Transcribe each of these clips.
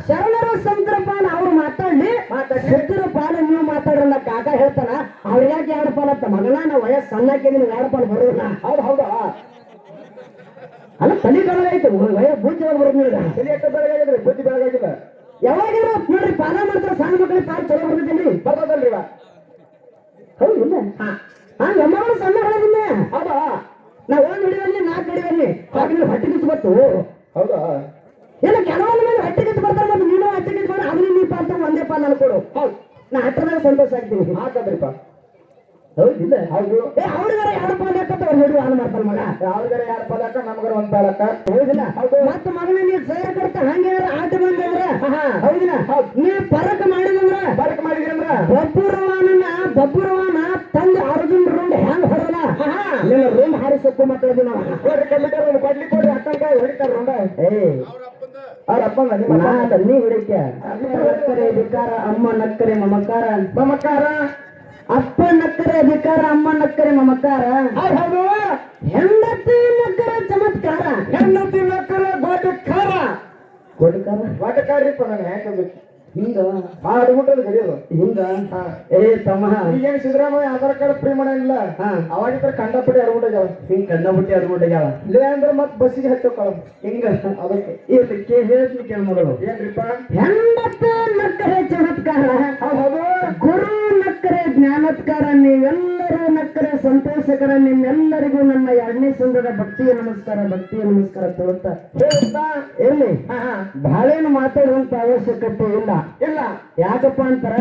ಶರಣರು ಸಂತರ ಪಾಲ ಅವ್ರು ಮಾತಾಡ್ಲಿ ಶುದ್ಧರ ಪಾಲ ನೀವು ಮಾತಾಡ್ರಲ್ಲ ಕಾಕ ಹೇಳ್ತಾನ ಅವ್ರಿಗಾಕೆ 2 ಪಾಲ ಅಂತ ಮಗನ ನಾವು ವಯಸ್ಸು ಸಣ್ಣಕ್ಕಿದ್ದೀನಿ 2 ಪಾಲು ಬರೋದಿಲ್ಲ. ಹೌದಾ ಅಲ್ಲ ತಲೆ ಬೆಳಗಾಯ್ತು ಬುದ್ಧಿ ಬರೋದಿಲ್ಲ. ತಲೆ ಎಷ್ಟು ಬೆಳಗಾಗಿದ್ರಿ ಬುದ್ಧಿ ಬೆಳಗಾಗಿಲ್ಲ. ಯಾವಾಗಿದ್ರು ನೋಡ್ರಿ ಪಾಲ ಮಾಡ್ತಾರೆ ಸಣ್ಣ ಮಕ್ಕಳಿಗೆ ಪಾಲ ಚಲೋ ಬರ್ತೈತಿ ಬರ್ತದಲ್ರಿ. ಹೌದಿಲ್ಲ ಎಮ್ಮಗಳು ಸಣ್ಣ ಹೇಳೋದಿಲ್ಲ. ಹೌದಾ ನಾವ್ 1 ಹಿಡಿವಲ್ಲಿ 4 ಹಿಡಿವಲ್ಲಿ ಹಾಕಿದ್ರೆ ಹೊಟ್ಟೆ ಕಿತ್ತು ಬತ್ತು. ಹೌದಾ ಇಲ್ಲ ಕೆಲವೊಂದು ಮೇಲೆ ಹೊಟ್ಟೆ ಕಿತ್ತು ಬರ್ತಾರೆ ಮತ್ತೆ ನೀನು ಹೊಟ್ಟೆ ಕಿತ್ತು ಮಾಡಿ ಅದನ್ನ ನೀ ಪಾಲ್ ತಗೊಂಡು ಒಂದೇ ಪಾಲ್ ಅನ್ಕೊಡು. ಹೌದು ನಾ ಹಟ್ಟದಾಗ ಸಂತೋಷ ಆಗ್ತೀನಿ. ಹಾಕದ್ರಿಪ್ಪ ಹೌದಿಲ್ಲ. ಹೌದು ಅವ್ರಿಗಾರ 2 ಪಾಲ್ ಹಾಕತ್ತ ಅವ್ರು ಹಿಡಿದು ಹಾಲು ಮಾಡ್ತಾರ ಮಗ. ಅವ್ರಿಗಾರ 2 ಪಾಲ್ ಹಾಕ ನಮಗಾರ 1 ಪಾಲ್ ಹಾಕ. ಹೌದಿಲ್ಲ. ಮತ್ತೆ ಮಗನ ನೀವ್ ಸೇರ ಕೊಡ್ತ ಹಂಗೇನಾರ ಆಟ ಬಂದಂದ್ರ ಹೌದಿಲ್ಲ ನೀವ್ ಪರಕ ಮಾಡಿದಂದ್ರ ಬಬ್ಬುರವಾನ ತಂದ ಅರ್ಜುನ್ ರೂಮ್ ಹೆಂಗ್ ಹೊರಲ್ಲ ನಿನ್ನ ರೂಮ್ ಹಾರಿಸಕ್ಕೂ ಮಾತಾಡಿದ್ವಿ ನಾವು. ಕೊಡ್ಲಿ ಕೊಡ್ರಿ ಅಕ್ಕಂಕಾಯಿ ಹೊಡಿತಾರ ರುಂಡ. ಅವ್ರ ಅಪ್ಪಂದ ನೀ ಹೊಡಿಕ ನಕ್ಕರೆ ಅಧಿಕಾರ ಅಮ್ಮ ನಕ್ಕರೆ ಮಮಕಾರ ಅಪ್ಪ ನಕ್ಕರೆ ಅಧಿಕಾರ ಅಮ್ಮ ನಕ್ಕರೆ ಮಮಕಾರ. ಹೌದು ಹೆಂಡತಿ ನಕ್ಕರೆ ಚಮತ್ಕಾರ ಹೆಂಡತಿ ನಕ್ಕರೆ ಗೋಟಕಾರ ನಾನು ಯಾಕಬೇಕು ಹಿಂಗ ಮಾಡ್ಬಿಟ್ಟದ ಕಡಿಯೋದು ಹಿಂಗ. ತಮ್ಮ ಈಗೇನು ಸಿದ್ದರಾಮಯ್ಯ ಆಧಾರ್ ಕಾರ್ಡ್ ಫ್ರೀ ಮಾಡಂಗಿಲ್ಲ. ಅವಾಗಿದ್ರೆ ಕಂಡಪಟ್ಟಿ ಅಡ್ಬಿಟ್ಟಾಗ್ಯಾವ. ಹಿಂಗ್ ಕಂಡಪಟ್ಟಿ ಅಡ್ಬಿಟ್ಟಾಗ್ಯಾವ. ಲೇ ಅಂದ್ರೆ ಮತ್ ಬಸ್ಸಿಗೆ ಹಚ್ಚೋಕಳ ಹಿಂಗ ಅದಕ್ಕೆ ಇರ್ಲಿಕ್ಕೆ ಹೇಳ್ತೀನಿ ಕೇಳ ಮೊದಲು ಏನ್ರಿಪ್ಪ. ಹೆಂಡತಿ ನಕ್ಕರೆ ಚಮತ್ಕಾರ ಹೌದು ಗುರು ನಕ್ಕರೆ ಜ್ಞಾನತ್ಕಾರ ನೀವೆಲ್ಲರೂ ನಕ್ಕರೆ ಸಂತೋಷಕರ. ನಿಮ್ಮೆಲ್ಲರಿಗೂ ನನ್ನ 2ನೇ ಸಂಘದ ಭಕ್ತಿಯ ನಮಸ್ಕಾರ ತೋರ್ತಾ ಹೇಳ್ತಾ ಇರ್ಲಿ. ಬಹಳೇನು ಮಾತಾಡುವಂತ ಅವಶ್ಯಕತೆ ಇಲ್ಲ. ಯಾಕಪ್ಪ ಅಂತಾರ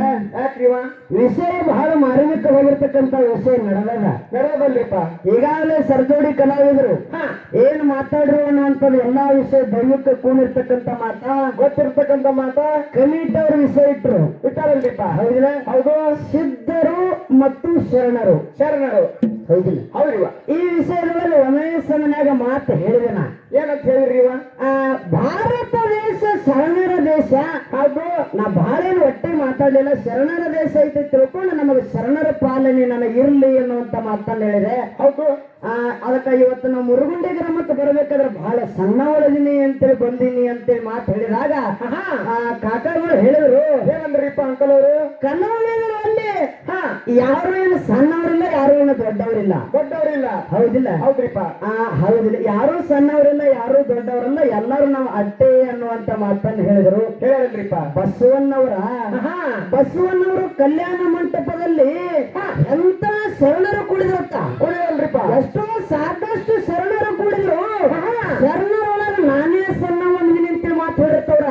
ವಿಷಯ ಬಹಳ ಮಾರ್ಮಿಕವಾಗಿರ್ತಕ್ಕಂತ ವಿಷಯ ನಡೆದಲ್ರಿಪ್ಪ. ಈಗಾಗಲೇ ಸರ್ಜೋಡಿ ಕಲಾವಿದರು ಏನ್ ಮಾತಾಡ್ರು ಅನ್ನುವಂಥದ್ದು ಎಲ್ಲಾ ವಿಷಯ ದೈವಿಕ ಕೂಡಿರ್ತಕ್ಕಂಥ ಮಾತಾ ಗೊತ್ತಿರ್ತಕ್ಕಂಥ ಮಾತಾ ಕಮಿಟಿ ಅವ್ರ ವಿಷಯ ಇಟ್ಟಾರಲ್ರಿಪ್ಪ. ಹೌದಿಲ್ಲ. ಹೌದು ಸಿದ್ಧರು ಮತ್ತು ಶರಣರು ಹೌದಿಲ್ಲ. ಹೌದಿವ ಈ ವಿಷಯದಲ್ಲಿ ಒಮೇಶನಾಗ ಮಾತು ಹೇಳಿದೆ ನಾ. ಏನಂತ ಹೇಳಿದ್ರಿ ಭಾರತ ದೇಶ ಶರಣರ ದೇಶ. ಹೌದು ನಾ ಬಾಳೇನು ಒಟ್ಟೆ ಮಾತಾಡ್ಲಿಲ್ಲ. ಶರಣರ ದೇಶ ಐತೆ ತಿಳ್ಕೊಂಡು ನಮಗೆ ಶರಣರ ಪಾಲನೆ ನನಗೆ ಇರ್ಲಿ ಅನ್ನುವಂತ ಮಾತನ್ನ ಹೇಳಿದೆ. ಹೌದು ಅದಕ್ಕೆ ಇವತ್ತು ನಾವು ಮುರುಗುಂಡಿ ಗ್ರಾಮಕ್ಕೆ ಬರಬೇಕಾದ್ರೆ ಬಹಳ ಸಣ್ಣವಳದೀನಿ ಅಂತೇಳಿ ಬಂದೀನಿ ಅಂತೇಳಿ ಮಾತು ಹೇಳಿದಾಗ ಕಾಕಾಗಳು ಹೇಳಿದ್ರು ಏನಂದ್ರಿಪ್ಪ ಅಂಕಲ್ ಅವರು ಕನ್ನಡದಲ್ಲಿ ಯಾರು ಏನು ಸಣ್ಣವರಿಲ್ಲ ಯಾರು ಏನು ದೊಡ್ಡವರಿಲ್ಲ ಹೌದಿಲ್ಲ. ಹೌದ್ರಿಪ್ಪ ಹೌದಿಲ್ಲ. ಯಾರು ಸಣ್ಣವರಿಲ್ಲ ಯಾರು ದೊಡ್ಡವರಲ್ಲ ಎಲ್ಲರೂ ನಾವು ಅಟ್ಟೆ ಅನ್ನುವಂತ ಮಾತನ್ನು ಹೇಳಿದ್ರು. ಹೇಳಿದ್ರಿಪ್ಪ ಬಸವಣ್ಣವರು ಕಲ್ಯಾಣ ಮಂಟಪದಲ್ಲಿ ಎಂತ ಶರಣರು ಕುಡಿದ್ರಪ್ಪ. ಎಷ್ಟೋ ಸಾಕಷ್ಟು ಶರಣರು ಕೂಡಿದ್ರು. ಶರಣರೊಳಗೆ ನಾನೇ ಸಣ್ಣ ಒಂದು ನಿಂತೆ ಮಾತು ಹೇಳಿರ್ತವ್ರ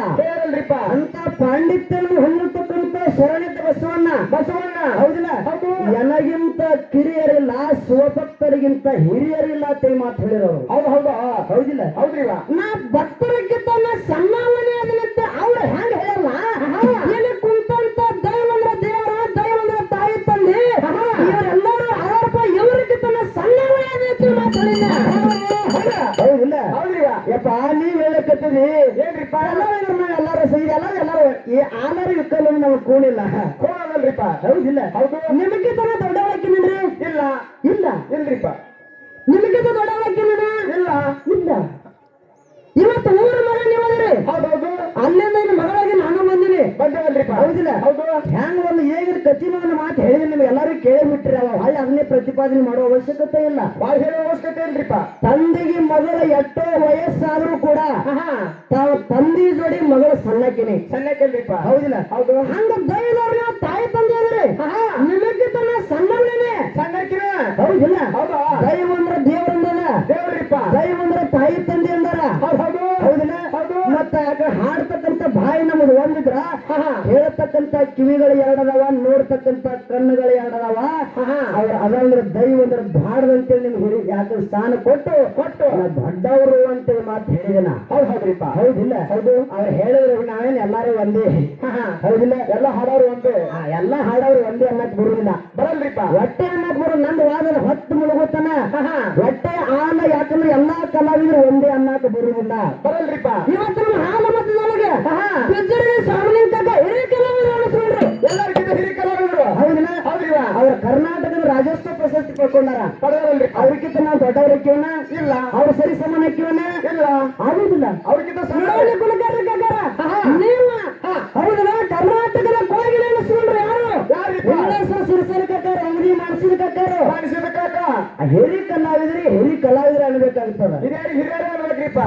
ಅಂತ ಪಾಂಡಿತ್ಯವನ್ನು ಹೊಂದಿರ್ತಕ್ಕಂಥ ಶರಣಿತ ಬಸವಣ್ಣ ಹೌದಿಲ್ಲ. ನನಗಿಂತ ಕಿರಿಯರಿಲ್ಲ ಶಿವಭಕ್ತರಿಗಿಂತ ಹಿರಿಯರಿಲ್ಲ ಅಂತ ಮಾತು ಹೇಳಿರೋರು. ಹೌದಿಲ್ಲ. ನಾ ಭಕ್ತರಿಗಿಂತ ಸಣ್ಣವನೇ ಅದನ್ನಂತೆ ಅವ್ರು ಹೆಂಗ ಹೇಳಲ್ಲ. ಇಲ್ಲಿ ಕುಂತಂತ ದೈವಂದ್ರ ದೇವರ ದೈವಂದ್ರ ತಾಯಿ ತಂದೆ ಇವರೆಲ್ಲರೂ ಇವರಿಗಿಂತ ಸಣ್ಣವನೇ ಅದಕ್ಕೆ ಮಾತಾಡಿಲ್ಲ. ಹೌದಿಲ್ಲ. ಯಪ್ಪ ನೀವ್ ಹೇಳಕತ್ತೀರಿ ಏನ್ರಿಪ್ಪ ಎಲ್ಲಾರು ಸೈಡ್ ಎಲ್ಲಾರು ಈ ಆನರಿಗೆ ಕಲ್ಲು ನಮ್ಗೆ ಕೂಣಿಲ್ಲ ಕೋಣಲ್ರಿಪ್ಪ. ಹೌದಿಲ್ಲ. ಹೌದು ನಿಮಗಿಂತ ದೊಡ್ಡವಳಕ್ಕೆ ನಿನ್ರಿ ಇಲ್ರಿಪ್ಪ. ನಿಮಗಿಂತ ದೊಡ್ಡವಳಕ್ಕೆ ಇಲ್ಲ. ಇವತ್ತು 3 ಮಗ ನೀವದ್ರಿ. ಹೌದೌದು ಅಲ್ಲಿಂದ ಇನ್ನು ಮಗಳಾಗಿ ನಾನು ಬಂದಿನಿ. ಹೌದಿಲ್ಲ. ಹ್ಯಾಂಗ ಒಂದು ಹೇಗಿರ ಕಚಿನವನ್ನ ಮಾತು ಹೇಳಿದ್ರೆ ನಿಮ್ಗೆ ಎಲ್ಲರೂ ಕೇಳಿಬಿಟ್ರಿ. ಹೊಳ್ಳಿ ಅದನ್ನೇ ಪ್ರತಿಪಾದನೆ ಮಾಡುವ ಅವಶ್ಯಕತೆ ಇಲ್ಲ. ಹೇಳುವ ಅವಶ್ಯಕತೆ ಇಲ್ರಿಪ್ಪ. ತಂದೆಗೆ ಮಗಳ ಎಷ್ಟೋ ವಯಸ್ಸಾದ್ರೂ ಕೂಡ ತಾವು ತಂದೆ ಜೋಡಿ ಮಗಳು ಸಣ್ಣಕ್ಕಿನಿಪ್ಪ. ಹೌದಿಲ್ಲ. ಹೌದು ಹಂಗ ದೈವದವ್ರ ತಾಯಿ ತಂದೆ ಅದ್ರಿ ನಿಮಗೆ ತನ್ನ ಸಣ್ಣವನೇ ಸಣ್ಣಕ್ಕಿನ. ಹೌದಿಲ್ಲ. ದೈವ ಅಂದ್ರೆ ದೇವರಿಪ್ಪ. ದೈವ ಅಂದ್ರೆ ತಾಯಿ ತಂದೆ ಅಂದಾರ. ಹೌದಿಲ್ಲ. ಮತ್ತ ಹಾಡ್ತಕ್ಕಂಥ ಬಾಯಿ ನಮ್ದು ಒಂದಿದ್ರ ಹೇಳ್ತಕ್ಕಂಥ ಕಿವಿಗಳು 2 ಅದಾವ, ನೋಡ್ತಕ್ಕಂಥ ಕಣ್ಣುಗಳು 2 ಅದಾವ. ಅವ್ರ ಅದಂದ್ರೆ ದೈವ ಅಂದ್ರೆ ಬಾಡ್ದಂತೇಳಿ ನಿಮ್ಗೆ ಯಾಕೆ ಸ್ಥಾನ ಕೊಟ್ಟು ದೊಡ್ಡವರು ಅಂತೇಳಿ ಮಾತು ಹೇಳಿದನ. ಹೌದ್ರಿಪ್ಪ. ಹೌದಿಲ್ಲ. ಹೌದು ಅವ್ರು ಹೇಳಿದ್ರು ನಾವೇನು ಎಲ್ಲಾರು ಒಂದೇ. ಹೌದಿಲ್ಲ. ಎಲ್ಲ ಹಾಡೋರು ಒಂದೇ. ಎಲ್ಲ ಹಾಡೋರು ಒಂದೇ ಅನ್ನಕ್ ಬರುದಿಲ್ಲ. ಬರಲ್ರಿಪ್ಪ. ಹೊಟ್ಟೆ ಅನ್ನಕ್ ಬರೋದು ನಂದು ವಾದನ ಹೊತ್ತು ಮುಳುಗುತ್ತಾನ. ಹೊಟ್ಟೆ ಆನ ಯಾಕಂದ್ರೆ ಎಲ್ಲಾ ಕಲಾವಿದರು ಒಂದೇ ಅನ್ನಕ್ ಬರುದಿಲ್ಲ. ಬರಲ್ರಿಪ್ಪ. ಇವತ್ತು ನಮ್ಮ ಹಾಲ ಮತ್ತು ನಮಗೆ ಸಾಮಲಿಂಗ ಹಿರಿಯ ಕಲಾವಿದರು ಅನಿಸ್ಕೊಂಡ್ರು. ಎಲ್ಲರಿಗಿಂತ ಹಿರಿಯ ಕಲಾವಿದರು. ಹೌದಿಲ್ಲ. ಅವ್ರ ಕರ್ನಾಟಕದ ರಾಜ್ಯೋತ್ಸವ ಪ್ರಶಸ್ತಿ ಪಡ್ಕೊಂಡಾರ. ಅವ್ರಿಗಿಂತ ನಾವು ದೊಡ್ಡವರಕ್ಕಿವನ ಇಲ್ಲ. ಅವ್ರ ಸರಿ ಸಮಾನಕ್ಕಿವನ ಇಲ್ಲ. ಆಗುದಿಲ್ಲ. ಅವ್ರಿಗಿಂತ ಕುಲಕಾರ ಹಿರಿ ಕಲಾವಿದ್ರೆ ಅನ್ಬೇಕಾಗ್ತದ. ಹಿರಿಯರೇ ಅನ್ಬೇಕ್ರಿಪ್ಪ.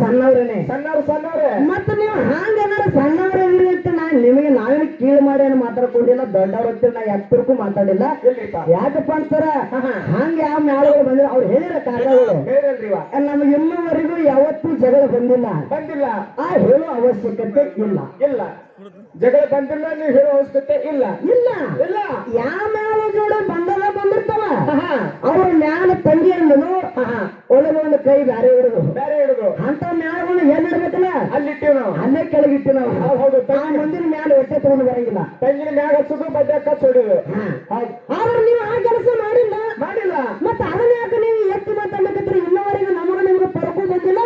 ಸಣ್ಣವ್ರೇನೆ. ಸಣ್ಣವ್ರೆ. ಮತ್ತ ನೀವು ಹಂಗ ಏನಾರ ಸಣ್ಣವ್ರದಿರಿ ಅಂತ ನಾವೇನು ಕೀಳು ಮಾಡಿ ಏನು ಮಾತಾಡ್ಕೊಂಡಿಲ್ಲ, ದೊಡ್ಡವ್ರ ಹತ್ರ ನಾ ಎತ್ತರಕ್ಕೂ ಮಾತಾಡಿಲ್ಲ. ಯಾಕಪ್ಪ ಅಂತಾರ ಹಂಗ ಯಾವ ಮ್ಯಾಳಗಳು ಬಂದಿಲ್ಲ ಅವ್ರು ಹೇಳಿರ ಕಾರಣಗಳು ನಮ್ಗೆ ಇನ್ನೂವರೆಗೂ ಯಾವತ್ತೂ ಜಗಳ ಬಂದಿಲ್ಲ. ಆ ಹೇಳೋ ಅವಶ್ಯಕತೆ ಇಲ್ಲ. ಜಗಳ ಬಂದಿಲ್ಲ, ನೀವು ಹೇಳೋ ಅವಶ್ಯಕತೆ ಇಲ್ಲ. ಯಾವ ಮ್ಯಾಲ ಜೋಡ ಬಂದಿರ್ತಾವ ಅವ್ರ ಮ್ಯಾಲ ತಂಗಿ ಅನ್ನೋದು ಒಳಗೆ ಒಂದು ಕೈ ಬ್ಯಾರೆ ಹಿಡುದು ಅಂತ ಮ್ಯಾಲಗಳು ಏನ್ ಇಡ್ಬೇಕಲ್ಲ ಅಲ್ಲಿಟ್ಟಿವ್ ನಾವು, ಅಲ್ಲೇ ಕೆಳಗಿಟ್ಟಿವ್ ನಾವು. ಹೌದು. ಮುಂದಿನ ಮ್ಯಾಲ ಹೊಟ್ಟೆ ತಗೊಂಡು ಬರಂಗಿಲ್ಲ. ತಂಗಿನ ಮ್ಯಾಗ ಹಚ್ಚುದು, ಬಡ್ಡೆ ಹಚ್ಚೋಡುದು. ಆದ್ರೆ ನೀವು ಆ ಕೆಲಸ ಮಾಡಿಲ್ಲ. ಮತ್ತ ಅದನ್ನ ಯಾಕೆ ನೀವು ಎತ್ತಿ ಮಾತಾಡ್ಬೇಕಂದ್ರೆ ಇನ್ನವರೆಗೂ ನಿಮ್ಗೆ ಪರಕು ಬಂದಿಲ್ಲ,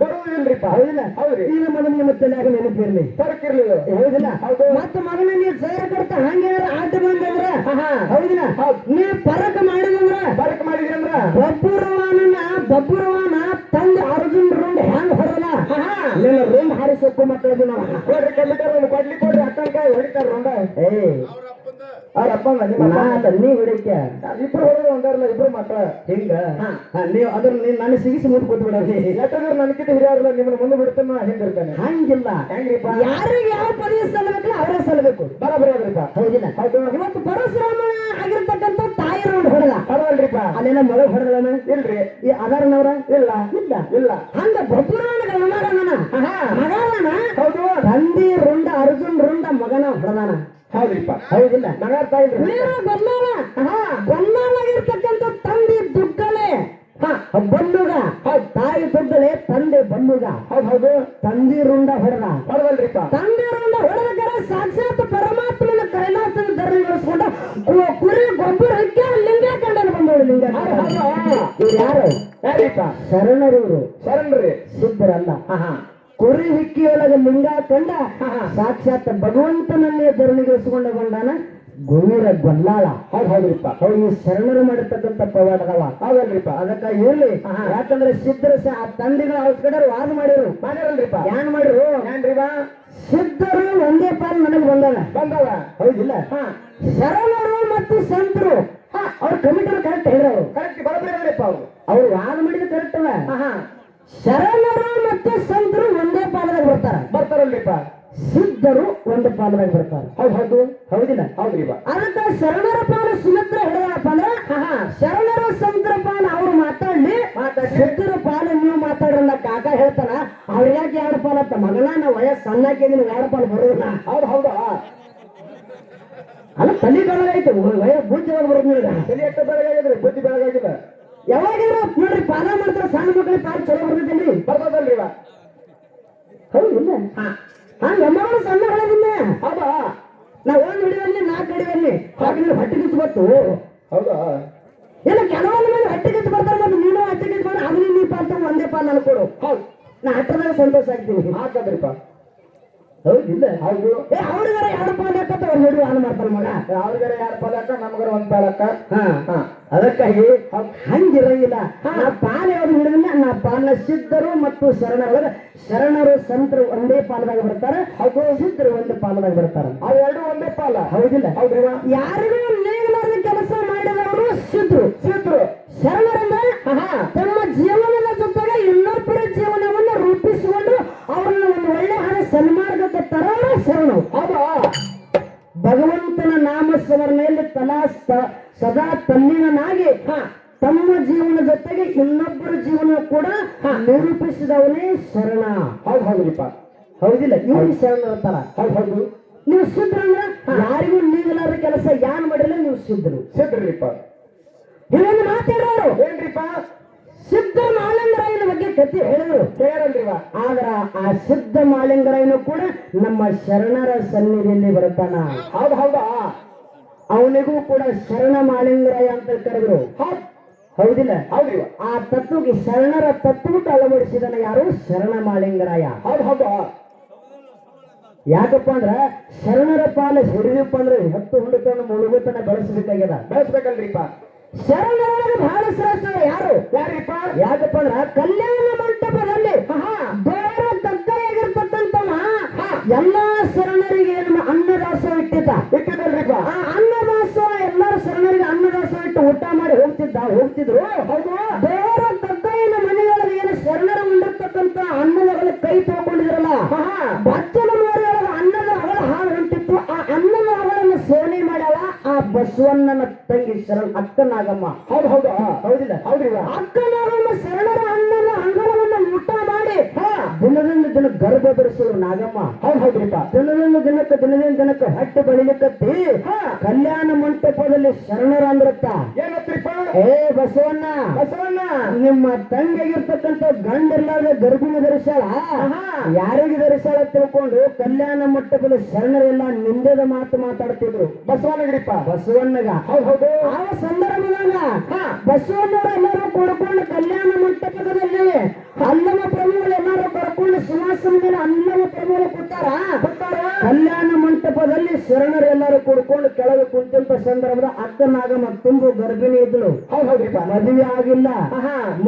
ಬರುವುದಿಲ್ರಿಪ್ಪ. ಹೌದಿಲ್ಲ? ಈಗ ಮೊದಲು ನಿಮ್ಮ ತಲೆಯಾಗ ನೆನಪಿರ್ಲಿ, ಪರಕಿರ್ಲಿಲ್ಲ. ಹೌದಿಲ್ಲ? ಮತ್ತ ಮಗನ ನೀವು ಸೇರ ಕಡ್ತ ಹಂಗೆ ಆಟ ಬಂದಂದ್ರ ಹೌದಿಲ್ಲ? ನೀವು ಪರಕ ಮಾಡಿದಂದ್ರ ಬಬ್ಬುರವಾನ ತಂದ ಅರ್ಜುನ್ ರೂಮ್ ಹೆಂಗ್ ಹೊರಲ್ಲ ನಿನ್ನ ರೂಮ್ ಹಾರಿಸೋಕು ಮಕ್ಕಳಿಗೆ ನಾವು ಕೊಡ್ಲಿ ಕೊಡ್ರಿ ಅಕ್ಕನಕಾಯಿ ಹೊಡಿತಾರ ರೋಂಡ. ಅವ್ರಪ್ಪ ನೀ ಹೊಡಿಕೆ ಇಬ್ರು ಹೊಡೆದು ಒಂದಾರಲ್ಲ, ಇಬ್ರು ಮಕ್ಕಳ ಹಿಂಗ ನೀವು ಅದ್ರ ನನ್ನ ಸಿಗಿಸಿ ಮುಂದೆ ಕೂತ್ಬಿಡ್ರಿ. ಯಾಕಂದ್ರೆ ನನಗಿಂತ ಹಿರಿಯರಲ್ಲ, ನಿಮ್ಮನ್ನ ಮುಂದೆ ಬಿಡ್ತಾನ ಹಿಂದಿರ್ತಾನೆ. ಹಂಗಿಲ್ಲ. ಹೆಂಗ್ರಿಪ್ಪ? ಯಾರಿಗೆ ಯಾವ ಪದವಿ ಸಲ್ಲಬೇಕಲ್ಲ ಅವರೇ ಸಲ್ಲಬೇಕು. ಬರಬರಿ ಅದ್ರಿಪ್ಪ. ಹೌದಿಲ್ಲ? ಇವತ್ತು ಪರಶುರಾಮ ಆಗಿರ್ತಕ್ಕಂಥ ತಾಯಿ ರೋಡ್ ಹೊಡೆದ ಪರವಲ್ರಿಪ್ಪ. ಅಲ್ಲೆಲ್ಲ ಮೊದಲು ಹೊಡೆದನ ಇಲ್ರಿ. ಈ ಅದಾರನವ್ರ ಇಲ್ಲ ಹಂಗ ಬಬ್ಬುರವನ ಗಣಮಾರನ ಮಗನ ಹೌದು. ತಂದಿ ರುಂಡ ಅರ್ಜುನ್ ರುಂಡ ಮಗನ ಹೊಡೆದಾನ. ಹೌದ್ರಿಪ್ಪ. ಹೌದಿಲ್ಲ? ನಗಾರ್ತಾ ಇಲ್ರಿ. ಗೊಲ್ಲಾಗಿರ್ತಕ್ಕಂಥ ತಂದೆ ದುಗ್ಗಳೆ ಬಲ್ಲುಗ, ತಾಯಿ ದುಗ್ಗಳೆ ತಂದೆ ಬಲ್ಲುಗ. ಹೌದು. ತಂದಿ ರುಂಡ ಹೊಡೆದಲ್ರಿಪ್ಪ. ತಂದೆ ರುಂಡ ಹೊಡೆದ ಸಾಕ್ಷಾತ್ ಪರಮಾತ್ಮನ ಕೈಲಾಸನ ಧರ್ಮಗಳಿಸ್ಕೊಂಡ ಕುರಿ ಗೊಬ್ಬರ ಹಕ್ಕಿ ಲಿಂಗ ಕಂಡಲ್ಲಿ ಬಂದವಳು. ಲಿಂಗ ಇವ್ರು ಯಾರು? ಶರಣರಿವರು. ಶರಣರಿ ಸಿದ್ಧರಲ್ಲ. ಕುರಿ ಹಿಕ್ಕಿಯೊಳಗೆ ಲಿಂಗ ಕಂಡ ಸಾಕ್ಷಾತ್ ಭಗವಂತನನ್ನೇ ಧರಣಿಗಿಳಿಸಿಕೊಂಡು ಬಂದಾನ ಗುರುವಿರ ಗೊಲ್ಲಾಳ. ಹೌದ್ರಿಪ್ಪ. ಈ ಶರಣರು ಮಾಡಿರ್ತಕ್ಕಂಥ ಪವಾಡದವ. ಹೌದಲ್ರಿಪ್ಪ. ಅದಕ್ಕಾಗಿ ಇರ್ಲಿ. ಯಾಕಂದ್ರೆ ಸಿದ್ಧರು ಆ ತಂದೆಗಳು ಅವ್ರ ಕಡೆ ವಾದ ಮಾಡಿರಲ್ರಿಪ್ಪ. ಏನ್ ಮಾಡಿರು? ಸಿದ್ಧರು ಒಂದೇ ಪಾಲ್ ನನಗೆ ಬಂದವ. ಹೌದಿಲ್ಲ? ಶರಣರು ಮತ್ತು ಸಂತರು ಅವ್ರ ಕಮಿಟರ್ ಕರೆಕ್ಟ್ ಹೇಳಿದ್ರು. ಕರೆಕ್ಟ್ ಬರಬರಿ ಅದ್ರಿಪ್ಪ. ಅವ್ರು ವಾದ ಮಾಡಿದ ಕರೆಕ್ಟ್ ಅಲ್ಲ. ಶರಣರು ಮತ್ತು ಸಂತರು ಒಂದೇ ಪಾಲದಾಗ ಬರ್ತಾರಲ್ರಿಪ್ಪ. ಸಿದ್ಧರು ಒಂದು ಪಾಲದಾಗ ಬರ್ತಾರೆ. ಹೌದಿಲ್ಲ? ಹೌದ್ರಿಪ್ಪ. ಅದಕ್ಕೆ ಶರಣರ ಪಾಲ ಸುಮಿತ್ರ ಹಿಡಿದಪ್ಪ ಅಂದ್ರೆ ಶರಣರ ಸಂತರ ಪಾಲ ಅವ್ರು ಮಾತಾಡ್ಲಿ, ಸಿದ್ಧರ ಪಾಲ ನೀವು ಮಾತಾಡ್ರಲ್ಲ. ಕಾಕ ಹೇಳ್ತಾನ ಅವ್ರ ಯಾಕೆ 2 ಪಾಲ ಅಂತ. ಮಗನ ನಾವು ವಯಸ್ಸು ಸಣ್ಣಾಕಿದ್ದೀನಿ, 2 ಪಾಲ್ ಬರೋದಿಲ್ಲ. ಹೌದಾ? ಅಲ್ಲ ತಲೆ ಬೆಳಗಾಯ್ತು, ಬುದ್ಧಿ ಬರೋದಿಲ್ಲ. ತಲೆ ಎಷ್ಟು ಬೆಳಗಾಗಿದ್ರಿ? ಬುದ್ಧಿ ಬೆಳಗಾಗಿದೆ. ಯಾವಾಗಿದ್ರು ನೋಡ್ರಿ ಪಾಲ ಮಾಡ್ತಾರೆ ಸಣ್ಣ ಮಕ್ಕಳಿಗೆ ಪಾಲ್ ಚಲೋ ಬರ್ತೈತಿ. ಬರ್ತದಲ್ರಿ? ಹೌದಿಲ್ಲ? ಹಂಗ ಅಮ್ಮಗಳು ಸಣ್ಣ ಹೇಳೋದಿಲ್ಲ. ಹೌದಾ? ನಾವ್ 1 ಹಿಡಿಯಲ್ಲಿ 4 ಹಿಡಿಯಲ್ಲಿ ಹಾಕಿದ್ರೆ ಹೊಟ್ಟೆ ಕಿತ್ತು ಗೊತ್ತು. ಹೌದಾ? ಇಲ್ಲ ಕೆಲವೊಂದು ಮಂದಿ ಹೊಟ್ಟೆ ಕಿತ್ತು ಬರ್ತಾರೆ. ಮತ್ತೆ ನೀನು ಹೊಟ್ಟೆ ಕಿತ್ತು ಮಾಡಿ ಅದನ್ನ ನೀ ಪಾಲ್ ಒಂದೇ ಪಾಲ್ ನಾನು ಕೊಡು. ಹೌದು. ನಾ ಹಟ್ಟದಾಗ ಸಂತೋಷ ಆಗ್ತೀನಿ. ಹಾಕದ್ರಿಪ್ಪ. ಹೌದಿಲ್ಲ? ಹೌದು. ಅವ್ರಿಗಾರ 2 ಪಾಲ್ ಹಾಕತ್ತ ಅವ್ರು ನೋಡಿ ಹಾಳು ಮಾಡ್ತಾರ ಮಗ. ಅವ್ರಿಗಾರ 2 ಪಾಲ್ ಹಾಕ, ನಮ್ಗಾರ 1 ಪಾಲ್ ಹಾಕ. ಅದಕ್ಕಾಗಿ ಹಂಗಿರಂಗಿಲ್ಲ. ನಾ ಪಾಲ್ ಯಾವ್ದು ಹಿಡಿದಿಲ್ಲ. ನಾ ಪಾಲ ಸಿದ್ಧರು ಮತ್ತು ಶರಣರ ಶರಣರು ಸಂತರು ಒಂದೇ ಪಾಲದಾಗ ಬರ್ತಾರೆ. ಹೌದು. ಸಿದ್ಧರು ಒಂದೇ ಪಾಲದಾಗ ಬರ್ತಾರೆ. ಅವೆರಡು ಒಂದೇ ಪಾಲ. ಹೌದಿಲ್ಲ? ಹೌದ್ರಿ. ಯಾರಿಗೂ ನೇಗಲಾರದ ಕೆಲಸ ಮಾಡಿದವರು ಸಿದ್ಧರು. ಶರಣರಂದ್ರೆ ತಮ್ಮ ಜೀವನದ ಜೊತೆಗೆ ಇನ್ನೊಬ್ಬರ ಜೀವನವನ್ನು ರೂಪಿಸಿಕೊಂಡು ಅವರನ್ನ ಒಂದು ಒಳ್ಳೆ ಸನ್ಮಾರ್ಗಕ್ಕೆ ತರೋರು ಶರಣರು. ಹೌದಾ? ಭಗವಂತನ ನಾಮ ಸ್ಮರಣೆಯಲ್ಲಿ ಸದಾ ತಲ್ಲೀನನಾಗಿ ತಮ್ಮ ಜೀವನ ಜೊತೆಗೆ ಇನ್ನೊಬ್ಬರ ಜೀವನ ಕೂಡ ನಿರೂಪಿಸಿದವನೇ ಶರಣ. ಹೌದ್ರಿಪ್ಪ. ಹೌದಿಲ್ಲ? ಇವ್ರಿಗೆ ಶರಣ ಇರ್ತಾರ. ಹೌದು. ನೀವು ಸಿದ್ಧರು ಅಂದ್ರೆ ಯಾರಿಗೂ ನೀಗಲಾರ ಕೆಲಸ ಯಾನ್ ಮಾಡಿಲ್ಲ, ನೀವು ಸಿದ್ಧರಿಪ್ಪ. ಇನ್ನೊಂದು ಮಾತಾಡೋರು ಏನ್ರಿಪ್ಪ? ಸಿದ್ಧ ಮಾಲಿಂಗರಾಯನ ಬಗ್ಗೆ ಕಥೆ ಹೇಳಿದ್ರು ಕೇಳಲ್ರಿವ. ಆದ್ರ ಆ ಸಿದ್ಧ ಮಾಲಿಂಗರಾಯನು ಕೂಡ ನಮ್ಮ ಶರಣರ ಸನ್ನಿಧಿಯಲ್ಲಿ ಬರ್ತಾನ. ಹೌದಾ? ಅವನಿಗೂ ಕೂಡ ಶರಣ ಮಾಲಿಂಗರಾಯ ಅಂತ ಕರೆದ್ರು. ಹೌದಿಲ್ಲ? ಹೌದಿವ. ಆ ತತ್ವಕ್ಕೆ ಶರಣರ ತತ್ವಕ್ಕೆ ಅಳವಡಿಸಿದನ ಯಾರು? ಶರಣ ಮಾಲಿಂಗರಾಯ. ಹೌದಾ? ಯಾಕಪ್ಪ ಅಂದ್ರ ಶರಣರ ಪಾಲ ಹಿಡಿದಪ್ಪ ಅಂದ್ರೆ 10 ಹುಡುಕನ್ನು ಮುಳುಗುತನ ಬೆಳೆಸಬೇಕಲ್ರಿಪ್ಪ. ಶರಣರ ಬಹಳ ಶ್ರೇಷ್ಠ ಯಾರಿಪ್ಪ? ಯಾಕಪ್ಪ ಅಂದ್ರ ಕಲ್ಯಾಣ ಮಂಟಪದಲ್ಲಿ ದೇವರ ಕಕ್ಕರೆಯಾಗಿರ್ತಕ್ಕಂಥವ ಎಲ್ಲಾ ಶರಣರಿಗೆ ಅನ್ನದಾಸೋಹ ಇಟ್ಟಿದ್ದಲ್ರಿಪ್ಪ. ಆ ಅನ್ನದಾಸೋಹ ಎಲ್ಲಾರು ಶರಣರಿಗೆ ಅನ್ನದಾಸೋಹ ಇಟ್ಟು ಊಟ ಮಾಡಿ ಹೋಗ್ತಿದ್ದ. ಹೋಗ್ತಿದ್ರು. ಹೌದು. ದೇವರ ದೊಡ್ಡಯ್ಯನ ಮನೆಯೊಳಗೆ ಏನು ಶರಣರ ಉಂಡಿರ್ತಕ್ಕಂತ ಅನ್ನದಗಳ ಕೈ ತಗೊಂಡಿದ್ರಲ್ಲ, ಬಚ್ಚಲ ಮೋರಿಯೊಳಗ ಅನ್ನದ ಅವಳ ಹಾಳು ಹೊಂಟಿತ್ತು. ಆ ಅನ್ನದ ಅವಳನ್ನು ಸೇವನೆ ಮಾಡ್ಯಾಳ ಆ ಬಸವಣ್ಣನ ತಂಗಿ ಅಕ್ಕ ನಾಗಮ್ಮ. ಹೌದು ಹೌದು. ಹೌದಿಲ್ಲ? ಹೌದ್ರಿ. ಅಕ್ಕ ನಾಗಮ್ಮ ಶರಣರ ಅನ್ನದ ಅಂಗಳವನ್ನು ಊಟ ಮಾಡಿ ದಿನದಿಂದ ದಿನ ಗರ್ಭ ಧರಿಸಲು ನಾಗಮ್ಮ. ಹೌದು ಹೌದ್ರಿಪ್ಪ. ದಿನದಿಂದ ದಿನಕ್ಕೆ ಹೊಟ್ಟೆ ಬೆಳಿಲಿಕ್ಕತ್ತಿ ಕಲ್ಯಾಣ ಮಂಟಪದಲ್ಲಿ ಶರಣರ ಅಂದ್ರತ್ತ. ಏನತ್ರಿಪ್ಪ? ಏ ಬಸವಣ್ಣ, ಬಸವಣ್ಣ ನಿಮ್ಮ ತಂಗಿಯಾಗಿರ್ತಕ್ಕಂಥ ಗಂಡಿರ್ಲಾರ್ದ ಗರ್ಭಿಣಿ ಧರಿಸಾಳ, ಯಾರಿಗೆ ಧರಿಸಾಳ ತಿಳ್ಕೊಂಡು ಕಲ್ಯಾಣ ಮಂಟಪದ ಶರಣರೆಲ್ಲ ನಿಂದೆದ ಮಾತು ಮಾತಾಡ್ತಿದ್ರು ಬಸವಣ್ಣಗ್ರಿಪ್ಪ. ಬಸವಣ್ಣಗ. ಹೌದು ಹೌದು. ಆ ಸಂದರ್ಭದಾಗ ಬಸವಣ್ಣವರು ಎಲ್ಲರೂ ಕೂಡ್ಕೊಂಡು ಕಲ್ಯಾಣ ಮಂಟಪದಲ್ಲಿ ಅಲ್ಲಮ ಪ್ರಭುಗಳು ಎಲ್ಲರೂ ಕರ್ಕೊಂಡು ಸಿಂಹಾಸನ ಮೇಲೆ ಅಲ್ಲಮ ಪ್ರಭುಗಳು ಕೂತಾರ. ಕಲ್ಯಾಣ ಮಂಟಪದಲ್ಲಿ ಶರಣರೆಲ್ಲರೂ ಕೂಡ್ಕೊಂಡು ಕೆಳಗೆ ಕುಂತಂತ ಸಂದರ್ಭದ ಅಕ್ಕ ನಾಗಮ್ಮ ತುಂಬು ಗರ್ಭಿಣಿ ಇದ್ಳು. ಹೌದು ಹೌದ್ರಿಪ್ಪ. ಮದುವೆ ಆಗಿಲ್ಲ,